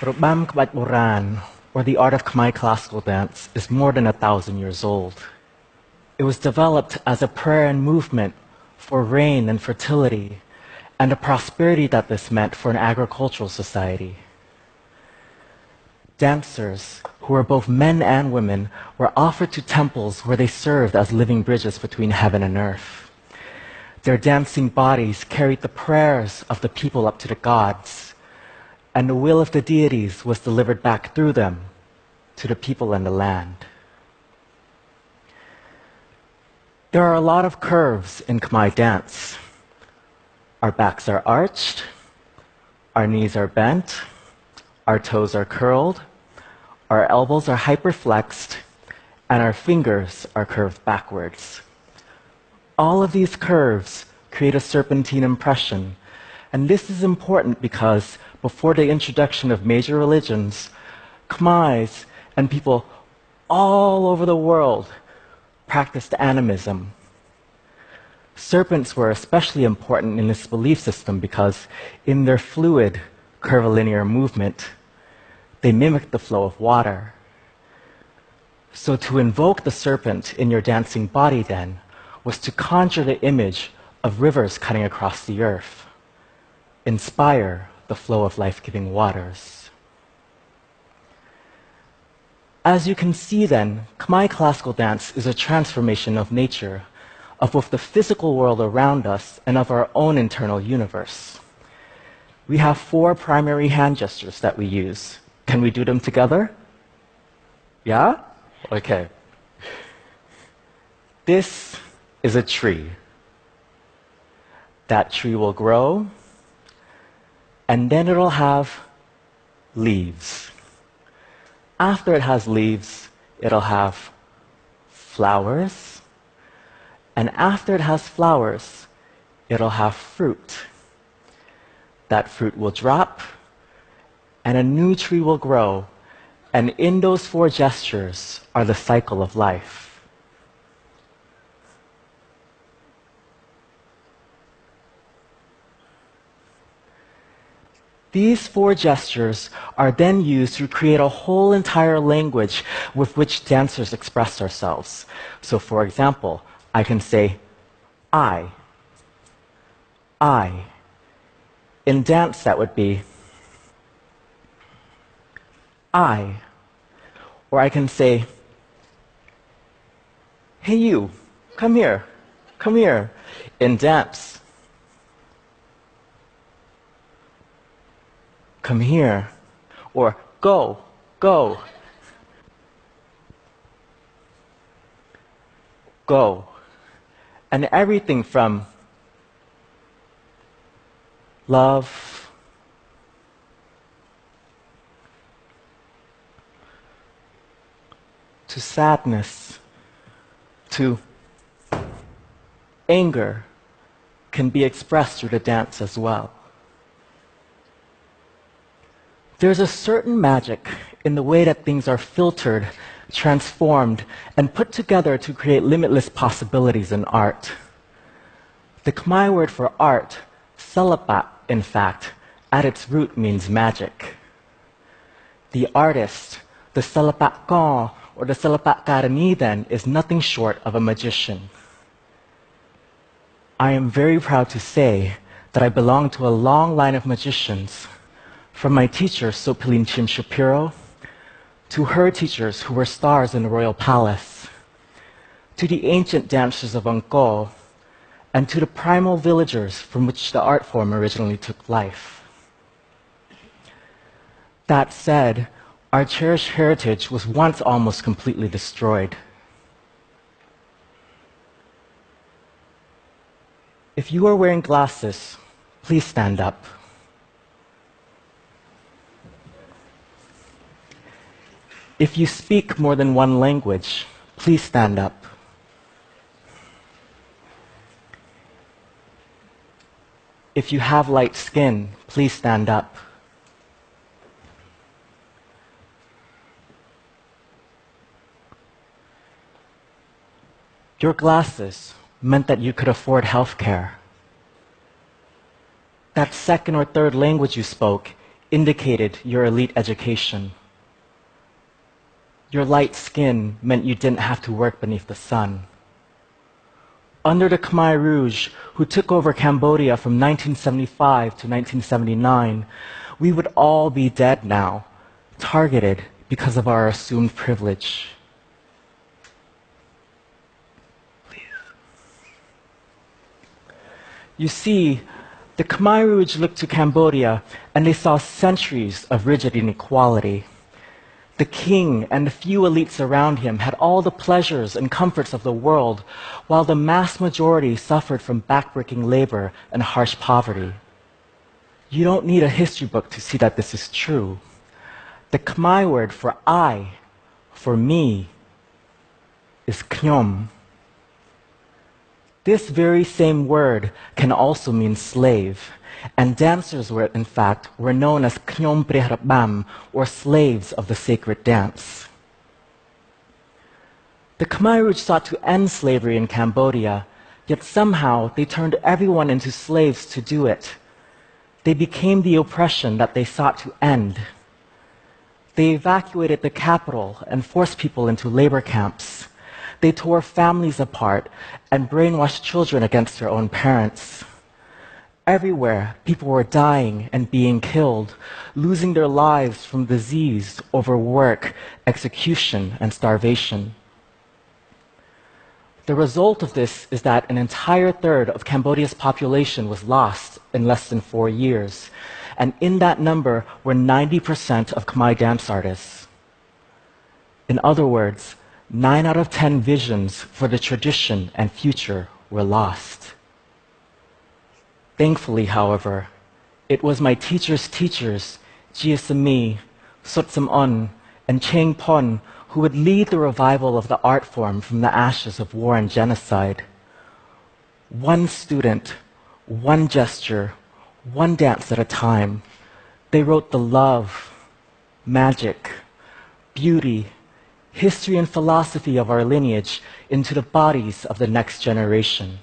Robam Kbat Boran, or the art of Khmer classical dance, is more than 1,000 years old. It was developed as a prayer and movement for rain and fertility, and the prosperity that this meant for an agricultural society. Dancers, who were both men and women, were offered to temples where they served as living bridges between heaven and earth. Their dancing bodies carried the prayers of the people up to the gods, and the will of the deities was delivered back through them to the people and the land. There are a lot of curves in Khmer dance. Our backs are arched, our knees are bent, our toes are curled, our elbows are hyperflexed, and our fingers are curved backwards. All of these curves create a serpentine impression, and this is important because before the introduction of major religions, Khmers and people all over the world practiced animism. Serpents were especially important in this belief system because in their fluid, curvilinear movement, they mimicked the flow of water. So to invoke the serpent in your dancing body then was to conjure the image of rivers cutting across the earth, inspire the flow of life-giving waters. As you can see then, Khmer classical dance is a transformation of nature, of both the physical world around us and of our own internal universe. We have 4 primary hand gestures that we use. Can we do them together? Yeah? Okay. This is a tree. That tree will grow, and then it'll have leaves. After it has leaves, it'll have flowers, and after it has flowers, it'll have fruit. That fruit will drop, and a new tree will grow, and in those 4 gestures are the cycle of life. These 4 gestures are then used to create a whole entire language with which dancers express ourselves. So for example, I can say, I. In dance, that would be, I. Or I can say, hey you, come here, come here. In dance, come here. Or go, go. Go. And everything from love, to sadness, to anger can be expressed through the dance as well. There's a certain magic in the way that things are filtered, transformed, and put together to create limitless possibilities in art. The Khmer word for art, salapat, in fact, at its root means magic. The artist, the salapat kong, or the salapat karani then, is nothing short of a magician. I am very proud to say that I belong to a long line of magicians, from my teacher, Sopilin Chim Shapiro, to her teachers who were stars in the royal palace, to the ancient dancers of Angkor, and to the primal villagers from which the art form originally took life. That said, our cherished heritage was once almost completely destroyed. If you are wearing glasses, please stand up. If you speak more than 1 language, please stand up. If you have light skin, please stand up. Your glasses meant that you could afford health care. That second or third language you spoke indicated your elite education. Your light skin meant you didn't have to work beneath the sun. Under the Khmer Rouge, who took over Cambodia from 1975 to 1979, we would all be dead now, targeted because of our assumed privilege. Please. You see, the Khmer Rouge looked to Cambodia and they saw centuries of rigid inequality. The king and the few elites around him had all the pleasures and comforts of the world, while the mass majority suffered from backbreaking labor and harsh poverty. You don't need a history book to see that this is true. The Khmer word for I, for me, is knyom. This very same word can also mean slave, and dancers were, in fact, known as knyom prehrabam, or slaves of the sacred dance. The Khmer Rouge sought to end slavery in Cambodia, yet somehow they turned everyone into slaves to do it. They became the oppression that they sought to end. They evacuated the capital and forced people into labor camps. They tore families apart and brainwashed children against their own parents. Everywhere, people were dying and being killed, losing their lives from disease, overwork, execution, and starvation. The result of this is that an entire third of Cambodia's population was lost in less than 4 years, and in that number were 90% of Khmer dance artists. In other words, 9 out of 10 visions for the tradition and future were lost. Thankfully, however, it was my teacher's teachers, Jiasami, Sotsamon, and Cheng Pon, who would lead the revival of the art form from the ashes of war and genocide. One student, one gesture, one dance at a time, they wrote the love, magic, beauty, history, and philosophy of our lineage into the bodies of the next generation.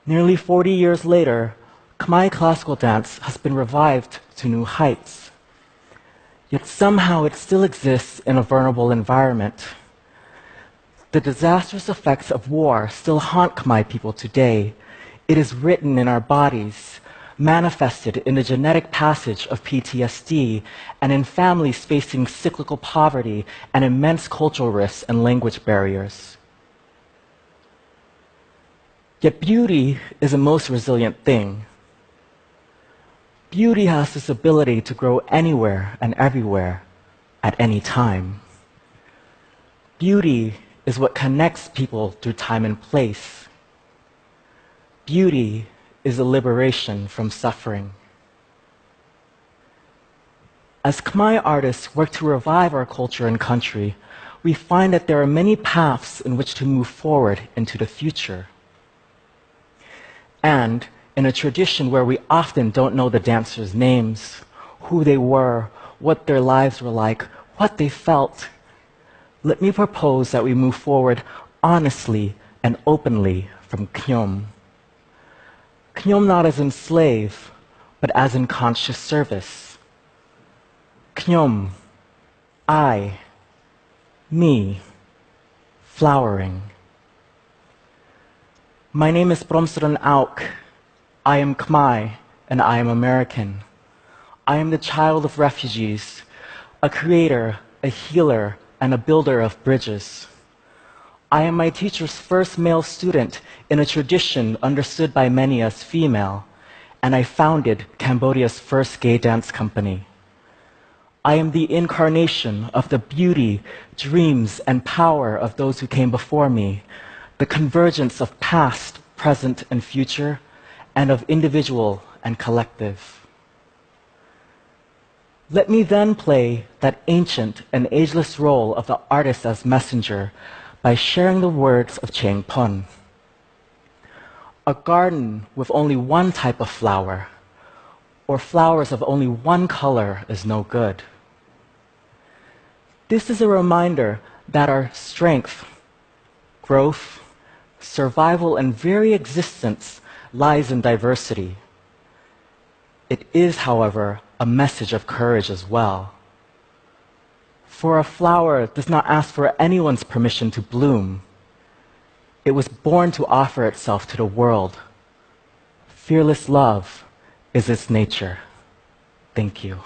Nearly 40 years later, Khmer classical dance has been revived to new heights. Yet somehow it still exists in a vulnerable environment. The disastrous effects of war still haunt Khmer people today. It is written in our bodies, manifested in the genetic passage of PTSD, and in families facing cyclical poverty and immense cultural risks and language barriers. Yet beauty is a most resilient thing. Beauty has this ability to grow anywhere and everywhere at any time. Beauty is what connects people through time and place. Beauty is a liberation from suffering. As Khmer artists work to revive our culture and country, we find that there are many paths in which to move forward into the future. And in a tradition where we often don't know the dancers' names, who they were, what their lives were like, what they felt, let me propose that we move forward honestly and openly from knyom. Knyom not as in slave, but as in conscious service. Knyom, I, me, flowering. My name is Bromsran Auk. I am Khmer, and I am American. I am the child of refugees, a creator, a healer, and a builder of bridges. I am my teacher's first male student in a tradition understood by many as female, and I founded Cambodia's first gay dance company. I am the incarnation of the beauty, dreams, and power of those who came before me, the convergence of past, present, and future, and of individual and collective. Let me then play that ancient and ageless role of the artist as messenger by sharing the words of Cheng Pon. A garden with only one type of flower, or flowers of only one color, is no good. This is a reminder that our strength, growth, survival, and very existence lies in diversity. It is, however, a message of courage as well. For a flower does not ask for anyone's permission to bloom. It was born to offer itself to the world. Fearless love is its nature. Thank you.